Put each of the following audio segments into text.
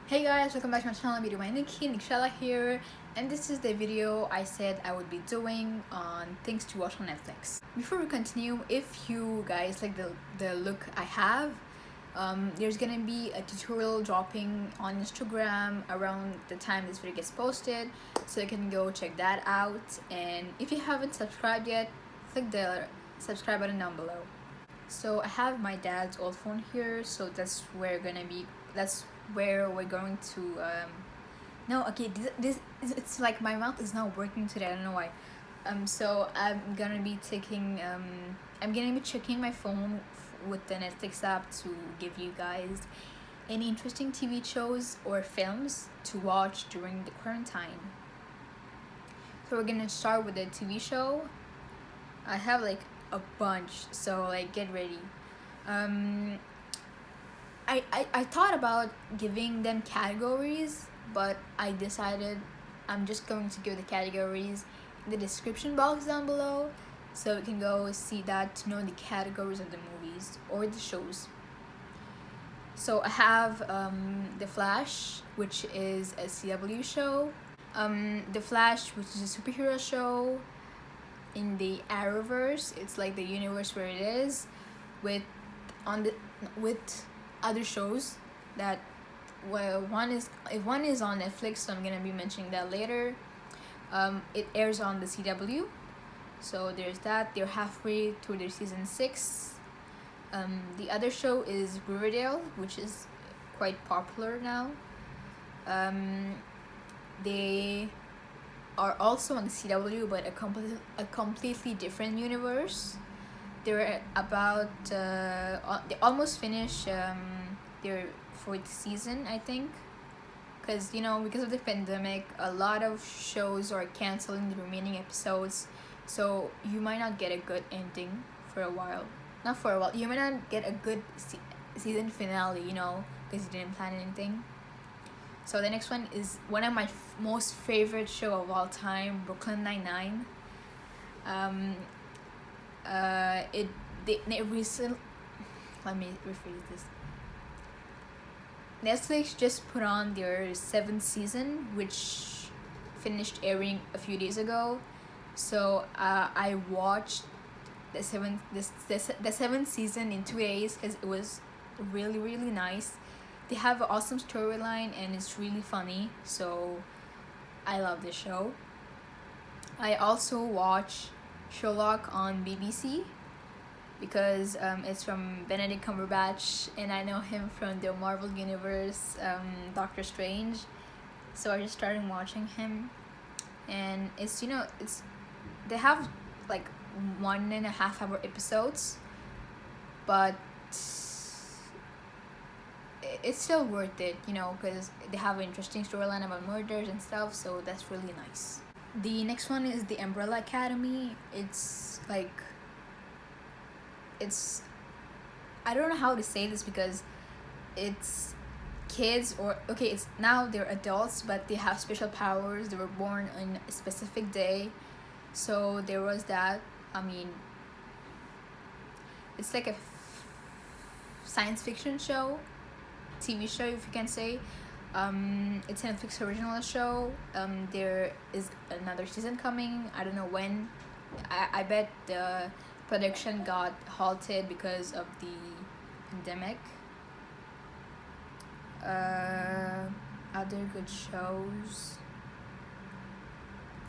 Hey guys, welcome back to my channel. Video my Nikki SHERLOCK here, and this is the video I said I would be doing on things to watch on Netflix. Before we continue, if you guys like the look I have, there's gonna be a tutorial dropping on Instagram around the time this video gets posted, so you can go check that out. And if you haven't subscribed yet, click the subscribe button down below. So I have my dad's old phone here, so that's where we're going to no, okay, this it's like my mouth is not working today, I don't know why. So I'm gonna be checking my phone with the Netflix app to give you guys any interesting TV shows or films to watch during the quarantine. So we're gonna start with the TV show. I have like a bunch, so like get ready. I thought about giving them categories, but I decided I'm just going to give the categories in the description box down below, so you can go see that to know the categories of the movies or the shows. So I have The Flash, which is a CW show. The Flash, which is a superhero show in the Arrowverse. It's like the universe where it is with other shows that, well, one is on Netflix, so I'm gonna be mentioning that later. It airs on the CW, so there's that. They're halfway through their season 6. The other show is Riverdale, which is quite popular now. They are also on the CW, but a completely different universe. They're about they almost finished their 4th season, I think, because because of the pandemic, a lot of shows are canceling the remaining episodes, so you might not get a good ending for a while. Not for a while, you might not get a good season finale, because you didn't plan anything. So the next one is one of my most favorite show of all time, Brooklyn Nine-Nine. Let me rephrase this. Netflix just put on their 7th season, which finished airing a few days ago. So I watched the seventh season in 2 days because it was really, really nice. They have an awesome storyline and it's really funny, so I love this show. I also watch SHERLOCK on BBC because it's from Benedict Cumberbatch, and I know him from the Marvel Universe, Doctor Strange. So I just started watching him, and it's they have like 1.5 hour episodes, but it's still worth it, because they have an interesting storyline about murders and stuff, so that's really nice. The next one is The Umbrella Academy. It's I don't know how to say this because it's kids, it's now they're adults, but they have special powers. They were born on a specific day, so there was that. It's like a science fiction show, TV show, if you can say. It's a Netflix original show. There is another season coming. I don't know when. I bet the production got halted because of the pandemic. Other good shows,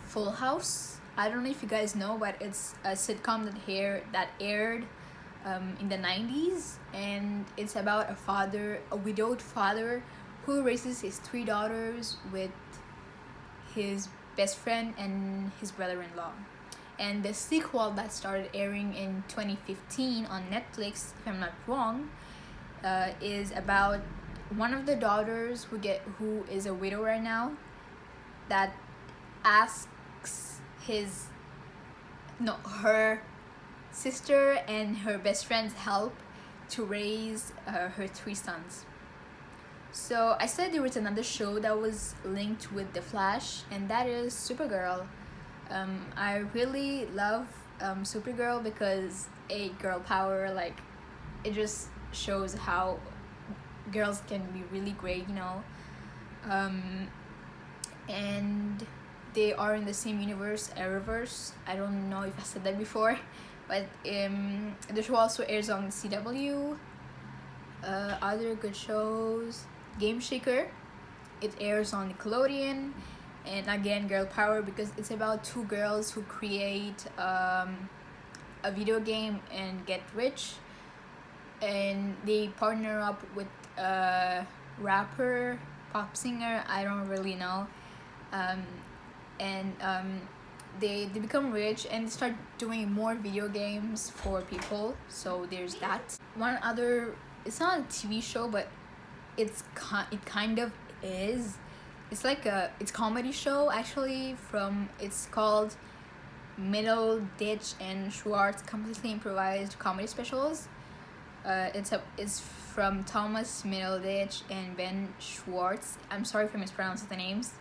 Full House. I don't know if you guys know, but it's a sitcom that aired in the 90s, and it's about a widowed father who raises his 3 daughters with his best friend and his brother-in-law. And the sequel that started airing in 2015 on Netflix, if I'm not wrong, is about one of the daughters who is a widow right now, that asks her sister and her best friend's help to raise her 3 sons. So I said there was another show that was linked with The Flash, and that is Supergirl. I really love Supergirl because girl power, it just shows how girls can be really great, And they are in the same universe, Arrowverse. I don't know if I said that before, but the show also airs on CW. Other good shows, Game Shaker, it airs on Nickelodeon. And again, girl power, because it's about two girls who create a video game and get rich, and they partner up with a rapper, pop singer, I don't really know, and they become rich and start doing more video games for people. So there's that. One other, it's not a TV show, but it kind of is. It's like it's comedy show actually. It's called Middle Ditch and Schwartz Completely Improvised Comedy Specials. It's from Thomas Middleditch and Ben Schwartz. I'm sorry if I mispronounced the names.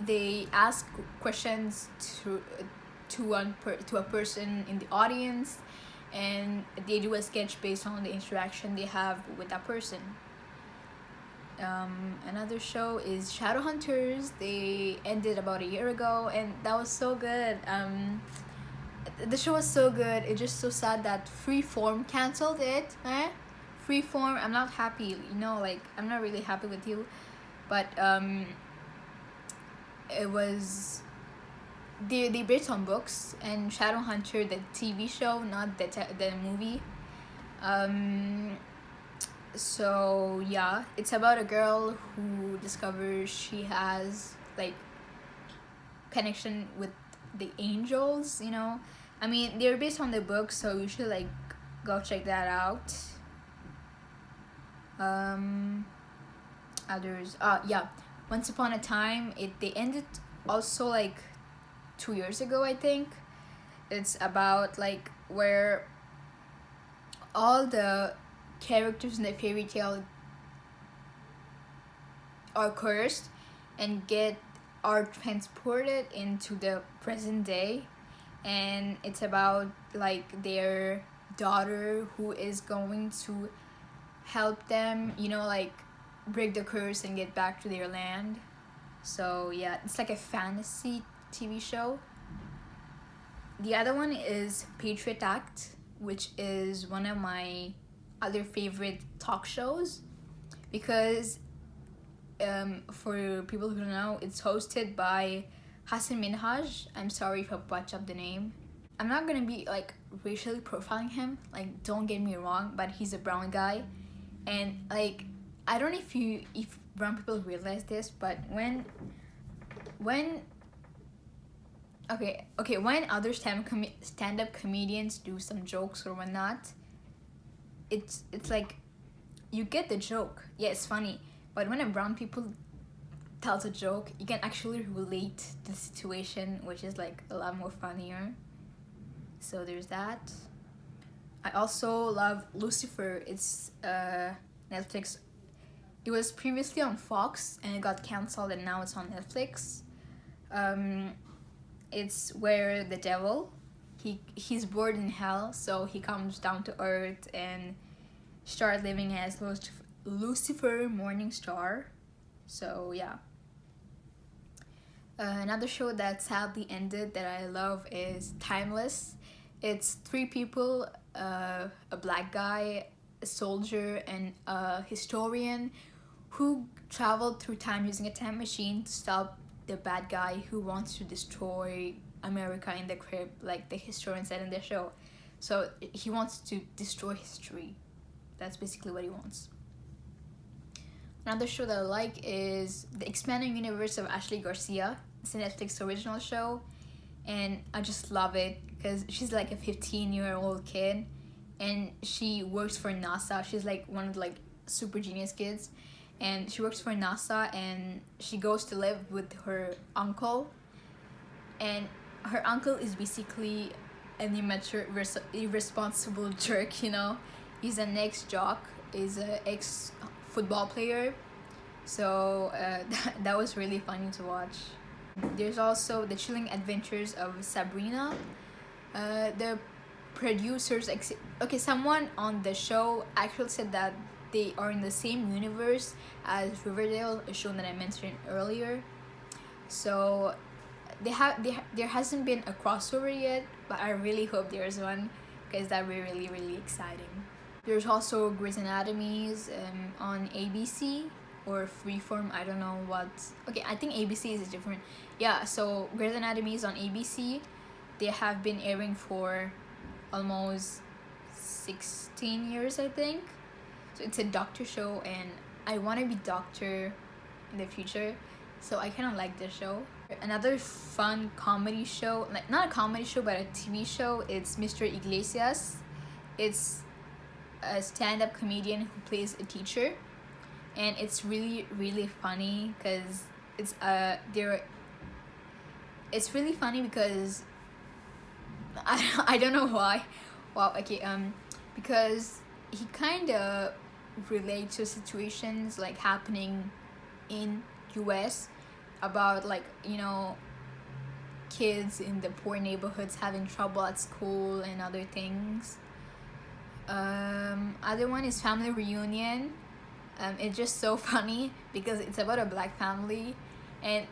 They ask questions to a person in the audience, and they do a sketch based on the interaction they have with that person. Another show is Shadowhunters. They ended about a year ago, and that was so good. The show was so good. It's just so sad that Freeform canceled it. Freeform, I'm not happy. Like, I'm not really happy with you, but it was they based on books, and Shadowhunter, the TV show, not the movie. So yeah, it's about a girl who discovers she has like connection with the angels. I mean, they're based on the book, so you should like go check that out. Others, yeah, Once Upon a Time, they ended also like 2 years ago, I think. It's about like where all the characters in the fairy tale are cursed and are transported into the present day, and it's about like their daughter who is going to help them, like break the curse and get back to their land. So yeah, it's like a fantasy TV show. The other one is Patriot Act, which is one of my other favorite talk shows, because for people who don't know, it's hosted by Hassan Minhaj. I'm sorry if I butch up the name. I'm not gonna be like racially profiling him, like, don't get me wrong, but he's a brown guy, and like, I don't know if brown people realize this, but when other stand-up comedians do some jokes or whatnot, it's like you get the joke. Yeah, it's funny, but when a brown people tells a joke, you can actually relate to the situation, which is like a lot more funnier. So there's that. I also love Lucifer. It's Netflix. It was previously on Fox and it got cancelled, and now it's on Netflix. It's where the devil, he's bored in hell, so he comes down to earth and start living as Lucifer Morningstar. So yeah. Another show that sadly ended that I love is Timeless. It's 3 people, a black guy, a soldier, and a historian who traveled through time using a time machine to stop the bad guy who wants to destroy America in the crib, like the historian said in the show. So he wants to destroy history. That's basically what he wants. Another show that I like is The Expanding Universe of Ashley Garcia. It's a Netflix original show, and I just love it because she's like a 15-year-old kid, and she works for NASA. She's like one of the like super genius kids, and she works for NASA, and she goes to live with her uncle, and her uncle is basically an immature, irresponsible jerk. He's an ex-jock, he's an ex-football player, so that was really funny to watch. There's also The Chilling Adventures of Sabrina. The producers, someone on the show actually said that they are in the same universe as Riverdale, a show that I mentioned earlier. So there hasn't been a crossover yet, but I really hope there's one, because that would be really, really exciting. There's also Grey's Anatomy on ABC or Freeform. I don't know what. Okay, I think ABC is different. Yeah, so Grey's Anatomy is on ABC. They have been airing for almost 16 years, I think. So it's a doctor show, and I want to be doctor in the future, so I kind of like this show. Another fun comedy show, like not a comedy show but a TV show, it's Mr. Iglesias. It's a stand-up comedian who plays a teacher, and it's really, really funny because it's really funny because I don't know why. Wow, okay, because he kind of relates to situations like happening in US about, like, you know, kids in the poor neighborhoods having trouble at school and other things. Other one is Family Reunion. It's just so funny because it's about a black family, and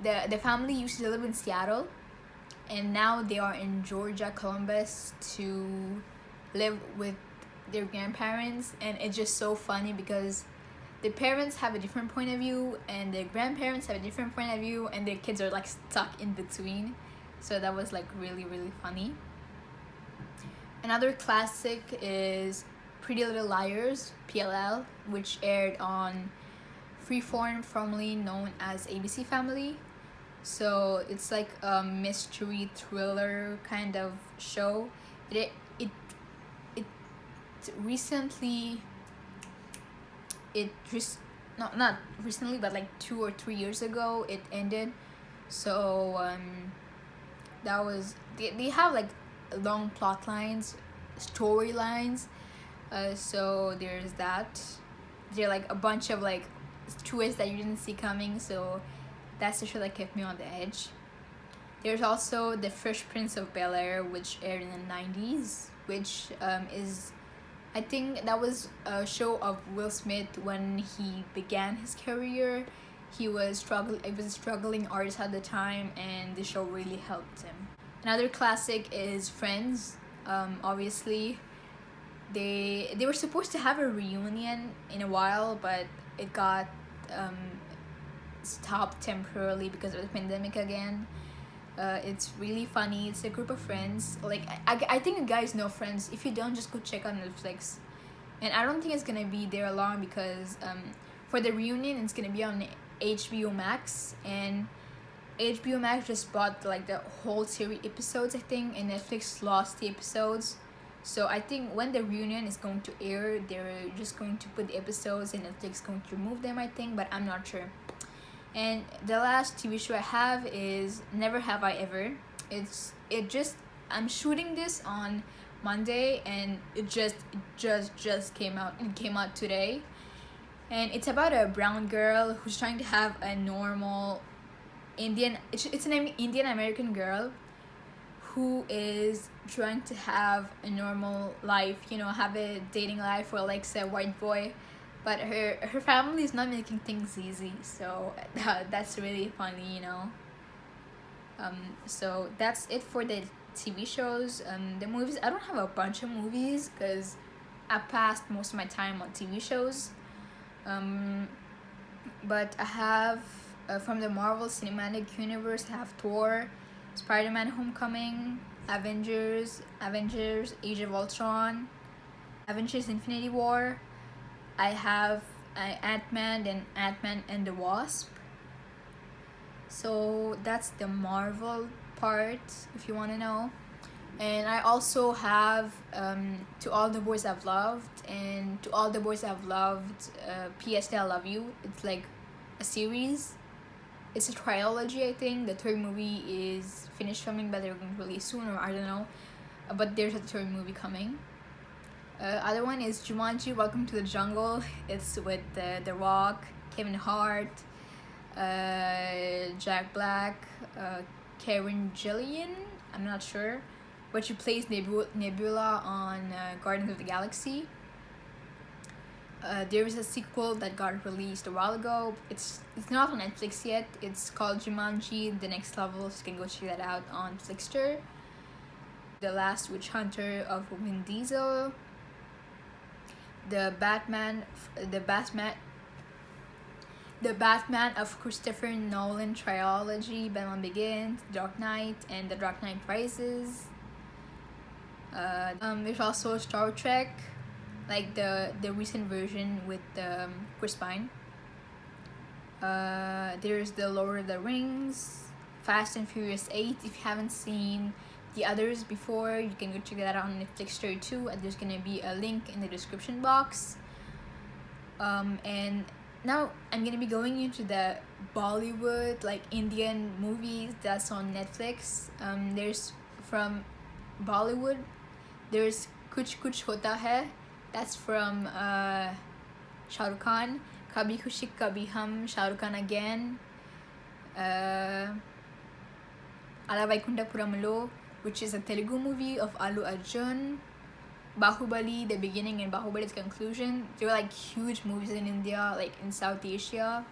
the family used to live in Seattle, and now they are in Georgia, Columbus, to live with their grandparents. And it's just so funny because the parents have a different point of view and the grandparents have a different point of view, and their kids are like stuck in between. So that was like really, really funny. Another classic is Pretty Little Liars, PLL, which aired on Freeform, formerly known as ABC Family. So it's like a mystery thriller kind of show. It recently, not recently, but like 2 or 3 years ago it ended. So that was, they have like long plot lines, storylines. So there's that. There are like a bunch of like twists that you didn't see coming, so that's the show that kept me on the edge. There's also The Fresh Prince of Bel-Air, which aired in the 90s, which is, I think that was a show of Will Smith when he began his career. He was a struggling artist at the time, and the show really helped him. Another classic is Friends. Obviously, they were supposed to have a reunion in a while, but it got stopped temporarily because of the pandemic again. It's really funny. It's a group of friends. Like, I think you guys know Friends. If you don't, just go check out Netflix. And I don't think it's gonna be there long because for the reunion, it's gonna be on HBO Max, and HBO Max just bought like the whole series episodes, I think, and Netflix lost the episodes. So I think when the reunion is going to air, they're just going to put the episodes and Netflix going to remove them, I think, but I'm not sure. And the last TV show I have is Never Have I Ever. I'm shooting this on Monday, and it just came out. It came out today, and it's about a brown girl who's trying to have a normal Indian. It's an Indian American girl who is trying to have a normal life, have a dating life for like a white boy, but her family is not making things easy. So that's really funny. So that's it for the TV shows. The movies, I don't have a bunch of movies because I passed most of my time on TV shows. But I have from the Marvel Cinematic Universe, I have Thor, Spider-Man Homecoming, Avengers, Age of Ultron, Avengers Infinity War. I have Ant-Man and the Wasp. So that's the Marvel part, if you want to know. And I also have To All the Boys I've Loved, and To All the Boys I've Loved, PS I Love You. It's like a series. It's a trilogy, I think. The third movie is finished filming, but they're going to release soon, or I don't know. But there's a third movie coming. Other one is Jumanji: Welcome to the Jungle. It's with The Rock, Kevin Hart, Jack Black, Karen Gillian. I'm not sure, but she plays Nebula on Guardians of the Galaxy. There is a sequel that got released a while ago. It's not on Netflix yet. It's called Jumanji: The Next Level. So you can go check that out on Flixster. The Last Witch Hunter of Vin Diesel. The Batman of Christopher Nolan trilogy: Batman Begins, Dark Knight, and The Dark Knight Rises. There's also Star Trek, like the recent version with Chris Pine. There's the Lord of the Rings, Fast and Furious 8. If you haven't seen the others before, you can go check that out on Netflix too, and there's gonna be a link in the description box. And now I'm gonna be going into the Bollywood, like Indian movies that's on Netflix. There's from Bollywood, there's Kuch Kuch Hota Hai, that's from Shah Rukh Khan. Kabhi Khushi Kabhi Hum, Shah Rukh Khan again. Ala Vaikunthapuramulo, which is a Telugu movie of Allu Arjun. Bahubali, the beginning, and Bahubali's conclusion. They were like huge movies in India, like in South Asia.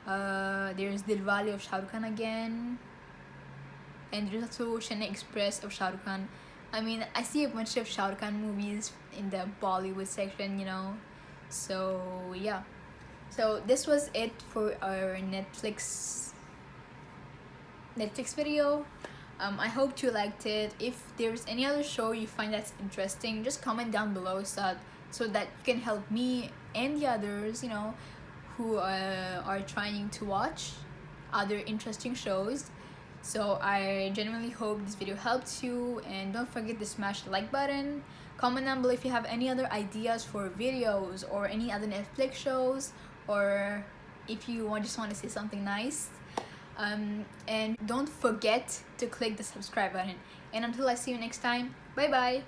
There's Dilwale of Shah Rukh Khan again. And there's also Chennai Express of Shah Rukh Khan. I mean, I see a bunch of Shah Rukh Khan movies in the Bollywood section, you know. So yeah. So this was it for our Netflix video. I hope you liked it. If there's any other show you find that's interesting, just comment down below so that you can help me and the others, you know, who are trying to watch other interesting shows. So I genuinely hope this video helped you, and don't forget to smash the like button. Comment down below if you have any other ideas for videos or any other Netflix shows, or if you just want to say something nice. And don't forget to click the subscribe button. And until I see you next time, bye bye.